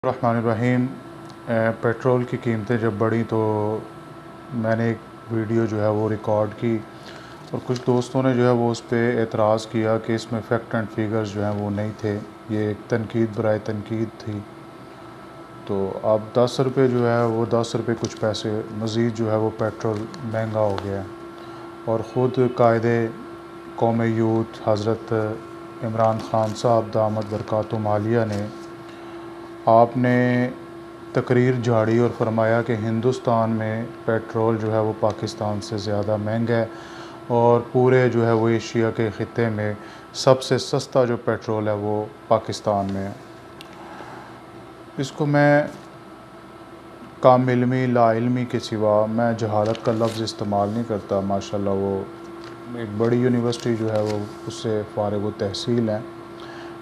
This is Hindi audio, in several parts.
रहमानिर्रहीम। पेट्रोल की कीमतें जब बढ़ी तो मैंने एक वीडियो जो है वो रिकॉर्ड की और कुछ दोस्तों ने जो है वो उस पर एतराज़ किया कि इसमें फैक्ट एंड फिगर्स जो हैं वो नहीं थे, ये एक तनकीद बराए तनकीद थी। तो अब 10 रुपये जो है वो 10 रुपये कुछ पैसे मज़ीद जो है वो पेट्रोल महंगा हो गया है। और ख़ुद कायदे कौम यूथ हज़रत इमरान ख़ान साहब दामद बरकातुहू आलिया ने आपने तकरीर झाड़ी और फरमाया कि हिंदुस्तान में पेट्रोल जो है वो पाकिस्तान से ज़्यादा महंगा है और पूरे जो है वो एशिया के ख़ित्ते में सबसे सस्ता जो पेट्रोल है वो पाकिस्तान में है। इसको मैं कामिलमी लाइल्मी के सिवा मैं जहालत का लफ्ज़ इस्तेमाल नहीं करता। माशाल्लाह वो एक बड़ी यूनिवर्सिटी जो है वो उससे फ़ारिग तहसील है,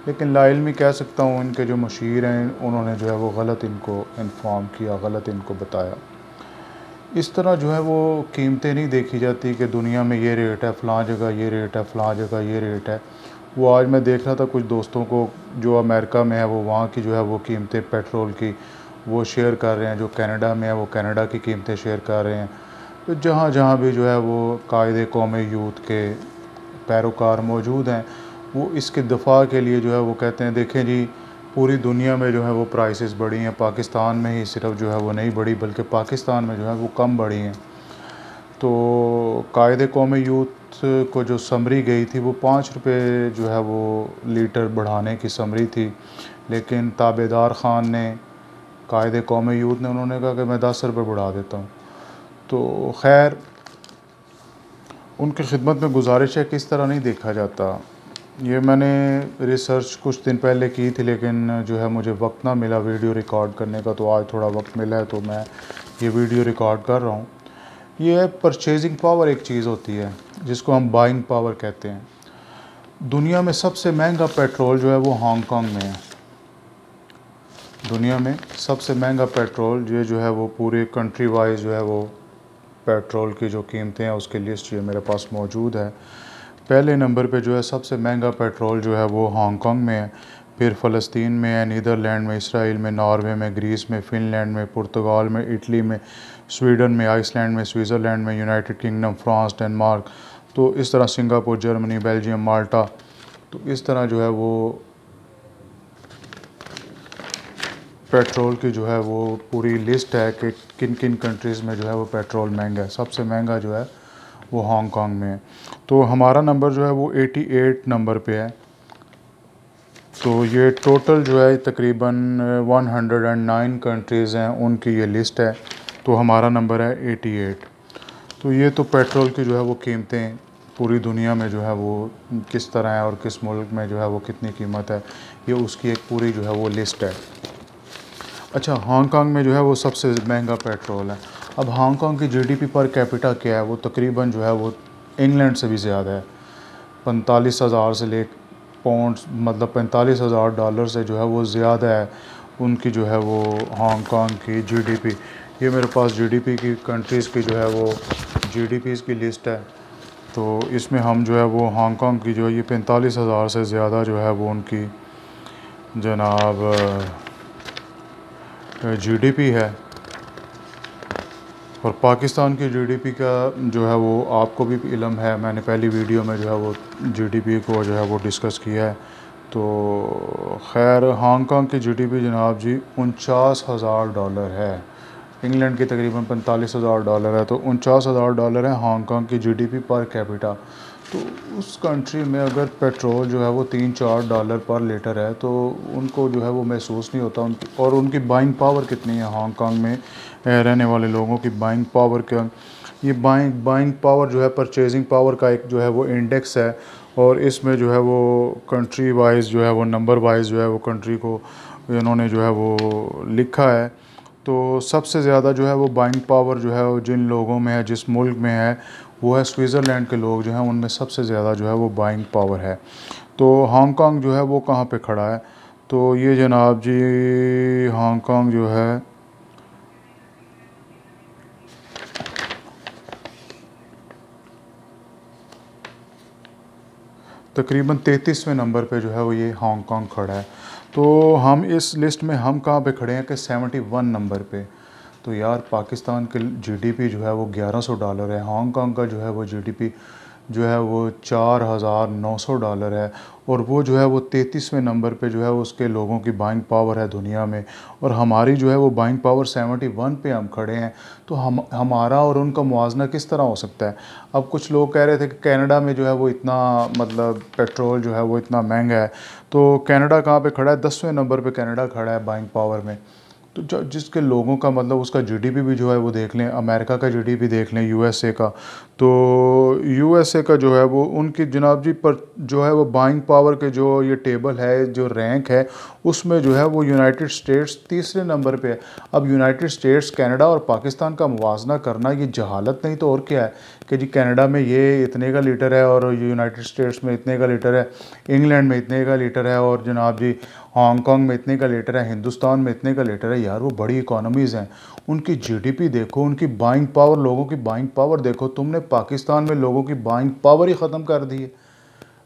लेकिन लाइल्मी कह सकता हूँ। इनके जो मुशीर हैं उन्होंने जो है वो गलत इनको इन्फॉर्म किया, गलत इनको बताया। इस तरह जो है वो कीमतें नहीं देखी जाती कि दुनिया में ये रेट है, फ़लाँ जगह ये रेट है, फ़लाँ जगह ये रेट है। वो आज मैं देख रहा था कुछ दोस्तों को जो अमेरिका में है वो वहाँ की जो है वो कीमतें पेट्रोल की वो शेयर कर रहे हैं, जो कनाडा में है वो कनाडा की कीमतें शेयर कर रहे हैं। तो जहाँ जहाँ भी जो है वो कायदे कौम यूथ के पैरोकार मौजूद हैं वो इसके दफ़ा के लिए जो है वो कहते हैं देखें जी पूरी दुनिया में जो है वो प्राइसेस बढ़ी हैं, पाकिस्तान में ही सिर्फ जो है वो नहीं बढ़ी बल्कि पाकिस्तान में जो है वो कम बढ़ी हैं। तो कायदे कौम यूथ को जो समरी गई थी वो 5 रुपये जो है वो लीटर बढ़ाने की समरी थी, लेकिन ताबेदार ख़ान ने कायदे कौम यूथ ने उन्होंने कहा कि मैं 10 रुपये बढ़ा देता हूँ। तो खैर उनकी खिदमत में गुजारिश है कि इस तरह नहीं देखा जाता। ये मैंने रिसर्च कुछ दिन पहले की थी, लेकिन जो है मुझे वक्त ना मिला वीडियो रिकॉर्ड करने का, तो आज थोड़ा वक्त मिला है तो मैं ये वीडियो रिकॉर्ड कर रहा हूँ। ये परचेजिंग पावर एक चीज़ होती है जिसको हम बाइंग पावर कहते हैं। दुनिया में सबसे महंगा पेट्रोल जो है वो हांगकांग में है। दुनिया में सबसे महंगा पेट्रोल ये जो है वो पूरे कंट्री वाइज जो है वो पेट्रोल की जो कीमतें हैं उसकी लिस्ट ये मेरे पास मौजूद है। पहले नंबर पे जो है सबसे महंगा पेट्रोल जो है वो हांगकांग में है, फिर फ़लस्तीन में है, नीदरलैंड में, इसराइल में, नॉर्वे में, ग्रीस में, फ़िनलैंड में, पुर्तगाल में, इटली में, स्वीडन में, आइसलैंड में, स्विट्ज़रलैंड में, यूनाइटेड किंगडम, फ्रांस, डेनमार्क, तो इस तरह सिंगापुर, जर्मनी, बेल्जियम, माल्टा। तो इस तरह जो है वो पेट्रोल की जो है वो पूरी लिस्ट है कि किन किन कंट्रीज़ में जो है वो पेट्रोल महंगा है। सबसे महंगा जो है वो हांगकांग में है। तो हमारा नंबर जो है वो 88 नंबर पे है। तो ये टोटल जो है तकरीबन 109 कंट्रीज़ हैं उनकी ये लिस्ट है, तो हमारा नंबर है 88। तो ये तो पेट्रोल की जो है वो कीमतें पूरी दुनिया में जो है वो किस तरह है और किस मुल्क में जो है वो कितनी कीमत है, ये उसकी एक पूरी जो है वो लिस्ट है। अच्छा, हांगकांग में जो है वो सबसे महंगा पेट्रोल है। अब हांगकांग की जीडीपी पर कैपिटा क्या है, वो तकरीबन जो है वो इंग्लैंड से भी ज़्यादा है। 45,000 से ले पाउंड्स मतलब $45,000 से जो है वो ज़्यादा है उनकी जो है वो हांगकांग की जीडीपी। ये मेरे पास जीडीपी की कंट्रीज़ की जो है वो जीडीपीज़ की लिस्ट है। तो इसमें हम जो है वो हांगकांग की जो है ये 45,000 से ज़्यादा जो है वो उनकी जनाब जीडीपी है। और पाकिस्तान की जीडीपी का जो है वो आपको भी इल्म है, मैंने पहली वीडियो में जो है वो जीडीपी को जो है वो डिस्कस किया है। तो खैर हांगकांग की जीडीपी जनाब जी $49,000 है। इंग्लैंड की तकरीबन $45,000 है, तो $49,000 है हांगकांग की जीडीपी पर कैपिटा। तो उस कंट्री में अगर पेट्रोल जो है वो $3-4 पर लीटर है तो उनको जो है वो महसूस नहीं होता उनकी। और उनकी बाइंग पावर कितनी है हांगकांग में रहने वाले लोगों की बाइंग पावर क्या, ये बाइंग पावर जो है परचेजिंग पावर का एक जो है वो इंडेक्स है। और इसमें जो है वो कंट्री वाइज जो है वो नंबर वाइज जो है वो कंट्री को इन्होंने जो है वो लिखा है। तो सबसे ज़्यादा जो है वो बाइंग पावर जो है वो जिन लोगों में है, जिस मुल्क में है, वो है स्विट्ज़रलैंड के लोग जो हैं उनमें सबसे ज़्यादा जो है वो बाइंग पावर है। तो हांगकांग जो है वो कहाँ पे खड़ा है, तो ये जनाब जी हांगकांग जो है तकरीबन 33वें नंबर पे जो है वो ये हांगकांग खड़ा है। तो हम इस लिस्ट में हम कहाँ पे खड़े हैं कि 71 नंबर पे। तो यार पाकिस्तान के जीडीपी जो है वो $1100 है, हांगकांग का जो है वो जीडीपी जो है वो $4900 है, और वो जो है वो 33वें नंबर पे जो है उसके लोगों की बाइंग पावर है दुनिया में, और हमारी जो है वो बाइंग पावर 71 पे हम खड़े हैं। तो हमारा और उनका मुवाजना किस तरह हो सकता है। अब कुछ लोग कह रहे थे कि कनाडा में जो है वो इतना मतलब पेट्रोल जो है वो इतना महंगा है, तो कनाडा कहाँ पे खड़ा है, 10वें नंबर पे कनाडा खड़ा है बाइंग पावर में। तो जो जिसके लोगों का मतलब उसका जीडीपी भी जो है वो देख लें, अमेरिका का जीडीपी देख लें, यूएसए का, तो यूएसए का जो है वो उनकी जनाब जी पर जो है वो बाइंग पावर के जो ये टेबल है, जो रैंक है, उसमें जो है वो यूनाइटेड स्टेट्स तीसरे नंबर पे है। अब यूनाइटेड स्टेट्स, कनाडा और पाकिस्तान का मुवाजना करना ये जहालत नहीं तो और क्या है कि जी कनाडा में ये इतने का लीटर है और यूनाइटेड स्टेट्स में इतने का लीटर है, इंग्लैंड में इतने का लीटर है, और जनाब जी हांगकांग में इतने का लीटर है, हिंदुस्तान में इतने का लीटर है। यार वो बड़ी इकोनॉमीज़ हैं, उनकी जीडीपी देखो, उनकी बाइंग पावर, लोगों की बाइंग पावर देखो। तुमने पाकिस्तान में लोगों की बाइंग पावर ही ख़त्म कर दी है,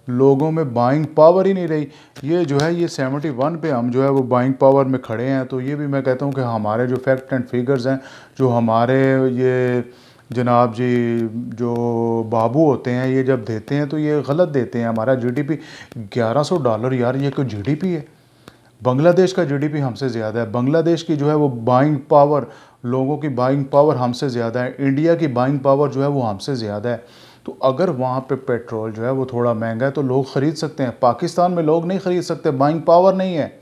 लोगों में बाइंग पावर ही नहीं रही। ये जो है ये 71 पे हम जो है वो बाइंग पावर में खड़े हैं। तो ये भी मैं कहता हूँ कि हमारे जो फैक्ट एंड फिगर्स हैं, जो हमारे ये जनाब जी जो बाबू होते हैं, ये जब देते हैं तो ये गलत देते हैं। हमारा जीडीपी $1100, यार ये कोई जीडीपी है? बांग्लादेश का जीडीपी हमसे ज़्यादा है, बांग्लादेश की जो है वो बाइंग पावर, लोगों की बाइंग पावर हमसे ज़्यादा है, इंडिया की बाइंग पावर जो है वो हमसे ज़्यादा है। तो अगर वहाँ पे पेट्रोल जो है वो थोड़ा महंगा है तो लोग ख़रीद सकते हैं, पाकिस्तान में लोग नहीं ख़रीद सकते, बाइंग पावर नहीं है,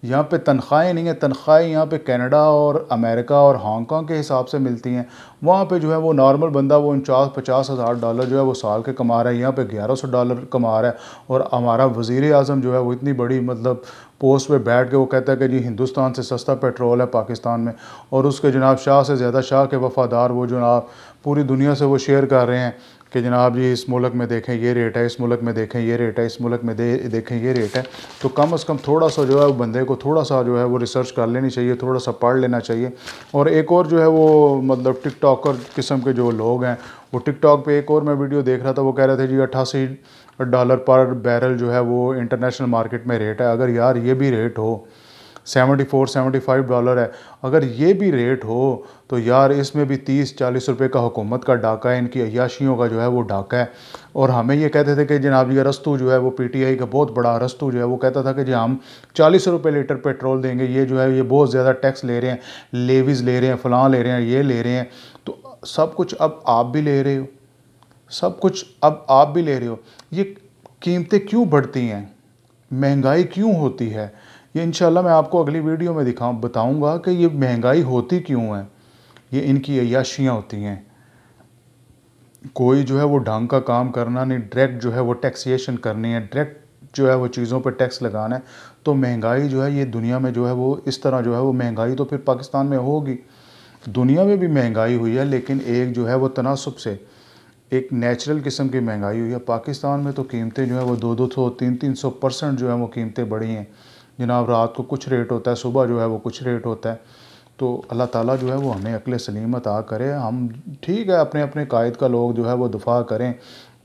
यहाँ पे तनख्वाहें नहीं है। तनख्वाहें यहाँ पे कनाडा और अमेरिका और हांगकांग के हिसाब से मिलती हैं। वहाँ पे जो है वो नॉर्मल बंदा वो 49-50 हज़ार डॉलर जो है वो साल के कमा रहा है, यहाँ पे $1100 कमा रहा है। और हमारा वज़ीर आज़म जो है वो इतनी बड़ी मतलब पोस्ट पे बैठ के वो कहता है कि जी हिंदुस्तान से सस्ता पेट्रोल है पाकिस्तान में, और उसके जनाब शाह से ज़्यादा शाह के वफ़ादार वो जनाब पूरी दुनिया से वो शेयर कर रहे हैं कि जनाब जी इस मुल्क में देखें ये रेट है, इस मुल्क में देखें ये रेट है, इस मुल्क में देखें ये रेट है। तो कम से कम थोड़ा सा जो है वो बंदे को थोड़ा सा जो है वो रिसर्च कर लेनी चाहिए, थोड़ा सा पढ़ लेना चाहिए। और एक और जो है वो मतलब टिकटॉकर किस्म के जो लोग हैं, वो टिकटॉक पे एक और मैं वीडियो देख रहा था, वो कह रहे थे जी $88 पर बैरल जो है वो इंटरनेशनल मार्केट में रेट है। अगर यार ये भी रेट हो, $74-75 है, अगर ये भी रेट हो तो यार इसमें भी 30-40 रुपये का हुकूमत का डाका है, इनकी अय्याशियों का जो है वो डाका है। और हमें ये कहते थे कि जनाब ये अरस्तु जो है वो पीटीआई का बहुत बड़ा अरस्तु जो है वो कहता था कि जी हम 40 रुपये लीटर पेट्रोल देंगे, ये जो है ये बहुत ज़्यादा टैक्स ले रहे हैं, लेवीज़ ले रहे हैं, फ़लाँ ले रहे हैं, ये ले रहे हैं। तो सब कुछ अब आप भी ले रहे हो, सब कुछ अब आप भी ले रहे हो। ये कीमतें क्यों बढ़ती हैं, महंगाई क्यों होती है, ये इंशाल्लाह मैं आपको अगली वीडियो में बताऊंगा कि ये महंगाई होती क्यों है। ये इनकी अय्याशियाँ होती हैं। कोई जो है वो ढंग का काम करना नहीं, डायरेक्ट जो है वो टैक्सेशन करनी है, डायरेक्ट जो है वो चीज़ों पर टैक्स लगाना है। तो महंगाई जो है ये दुनिया में जो है वो इस तरह जो है वो महंगाई तो फिर पाकिस्तान में होगी। दुनिया में भी महंगाई हुई है, लेकिन एक जो है वो तनासुब से एक नेचुरल किस्म की महंगाई हुई है। पाकिस्तान में तो कीमतें जो है वो 200-200, 300-300% जो है वो कीमतें बढ़ी हैं जनाब। रात को कुछ रेट होता है, सुबह जो है वो कुछ रेट होता है। तो अल्लाह ताला जो है वो हमें अक्ल सलीम अता करे। हम ठीक है अपने अपने कायद का लोग जो है वो दफ़ा करें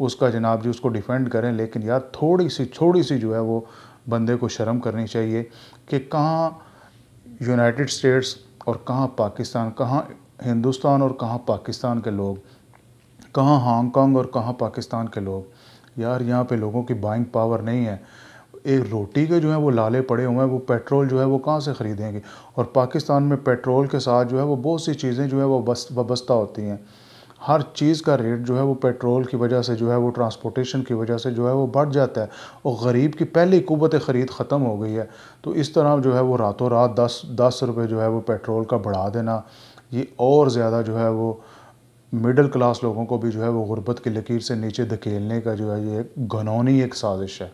उसका, जनाब जी उसको डिफेंड करें, लेकिन यार थोड़ी सी जो है वो बंदे को शर्म करनी चाहिए कि कहाँ यूनाइटेड स्टेट्स और कहाँ पाकिस्तान, कहाँ हिंदुस्तान और कहाँ पाकिस्तान के लोग, कहाँ हांगकांग और कहाँ पाकिस्तान के लोग। यार यहाँ पे लोगों की बाइंग पावर नहीं है, एक रोटी के जो है वो लाले पड़े हुए हैं, वो पेट्रोल जो है वो कहाँ से ख़रीदेंगे। और पाकिस्तान में पेट्रोल के साथ जो है वो बहुत सी चीज़ें जो है वो वाबस्ता होती हैं। हर चीज़ का रेट जो है वो पेट्रोल की वजह से जो है वो ट्रांसपोर्टेशन की वजह से जो है वो बढ़ जाता है, और गरीब की पहले ही क़ुव्वत ख़रीद ख़त्म हो गई है। तो इस तरह जो है वो रातों रात 10 रुपये जो है वो पेट्रोल का बढ़ा देना, ये और ज़्यादा जो है वो मिडिल क्लास लोगों को भी जो है वो गुर्बत की लकीर से नीचे धकेलने का जो है ये घिनौनी एक साजिश है।